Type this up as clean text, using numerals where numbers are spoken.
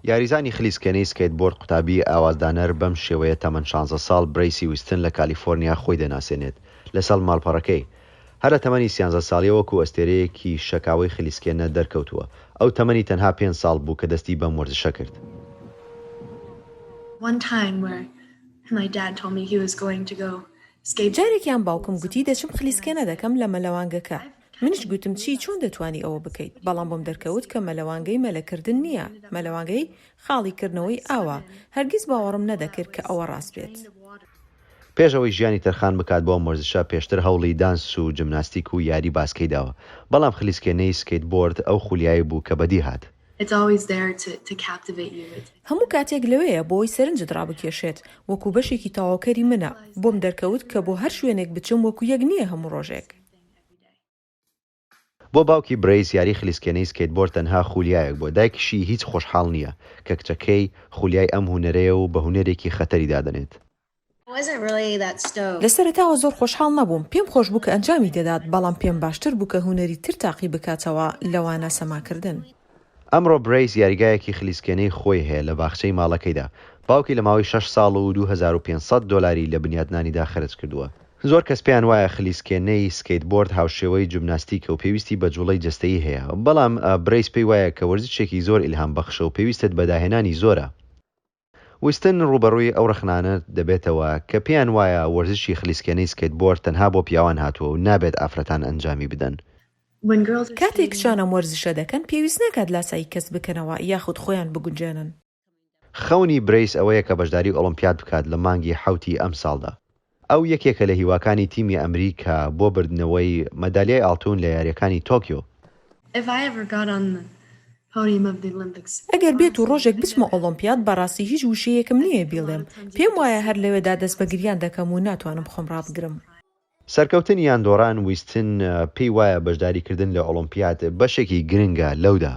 یاریزانی خلیسکێنەی سکەیتبۆرد قوتابی ئاوازدانەر بەم شێوەیە تەمەەن 16 ساڵ برەیسی ویستن لە کالیفۆرنیا خۆی دەناسێنێت لەسەڵ ماڵپەڕەکەی هەرە تەمەنی 13 ساڵی وەکو ئەستێرەیەکی شەکاوی خلیسکێنە دەرکەوتووە ئەو تەمەنی تەنها 5 ساڵ بوو کە دەستی بەم وەرزشە کرد. جارێکیان باوکم گوتی دەچم خلیسکێنە دەکەم لە مەلەوانگەکە. منش گوتم چۆن دەتوانی ئەوە بکەیت، بەڵام بۆم دەرکەوت کە مەلەوانگەی مەلەکردن نییە، مەلەوانگەی خاڵیکردنەوەی ئاوە. هەرگیز باوەڕم نەدەکرد کە ئەوە ڕاست بێت. پێشەوەی ژیانی تەرخان بکات بۆ وەرزشە پێشتر هەوڵی دانس و جمناستیک و یاری باسکەی داوە، بەڵام خلیسکێنەی سکەیتبۆرد ئەو خولیایی بوو کە بەدی هات. هەموو کاتێک لەوەیە بۆی سەرنجت ڕابکێشێت، وەکو بەشێکی تاواکەری منە. بۆم دەرکەوت کە بۆ هەر شوێنێک بچم وەکو یەک نییە هەموو ڕۆژێک. بۆ باوکی برەیس یاری خلیسکێنەی سکەیتبۆرد تەنها خولیایەک بۆ دایکیشی هیچ خۆشحاڵ نییە کە کچەکەی خولیای ئەم هونەرەیە و بە هونەرێکی خەتەری دادەنێت. لە سەرەتاوە زۆر خۆشحاڵ نەبووم، پێم خۆش بوو کە ئەنجامی دەدات، بەڵام پێم باشتر بوو کە هونەری تر تاقی بکاتەوە لەوانە سەماکردن. ئەمڕۆ برەیس یاریگایەکی خلیسکێنەی خۆی هەیە لە باخچەی ماڵەکەیدا. باوکی لە ماوەی 6 ساڵ و 2500 دلاری لە بنیاتنانیدا خەرج کردووە. زۆر کەس پێیان وایە خلیسکێنەی سکەیتبۆرد هاوشێوەی جمناستیکە و پێویستی بە جوڵەی جەستەیی هەیە، بەڵام برەیس پێی وایە کە وەرزشێکی زۆر ئیلهام بەخشە و پێویستت بەداهێنانی زۆرە. ویستن ڕوبەڕووی ئەو ڕخنانە دەبێتەوە کە پێیان وایە وەرزشی خلیسکێنەی سکەیتبۆرد تەنها بۆ پیاوان هاتووە و نابێت ئافرەتان ئەنجامی بدەن. کاتێک کچانە وەرزشە دەکەن پێویست ناکات لاسایی کەس بکەنەوە یاخود خۆیان بگونجێنن. خەونی برەیس ئەوەیە کە بەشداری ئۆلۆمپیاد بکات لە مانگی حوتی ئەم ساڵدا. ئەو یەکێکە لە هیواکانی تیمی ئەمریکا بۆ بردنەوەی مەدالیای ئاڵتون لە یاریەکانی تۆکیۆ. ئەگەر بێت و ڕۆژێک بچمە ئۆلۆمپیاد بەڕاستی هیچ وشەیەکم نییە بڵێم. پێم وایە هەر لەوێدا دەست بەگریان دەکەم و ناتوانم خۆم ڕابگرم. سەرکەوتنی یاندۆران ویستن پێی وایە بەشداریکردن لە ئۆلۆمپیاد بەشێکی گرنگە لەودا.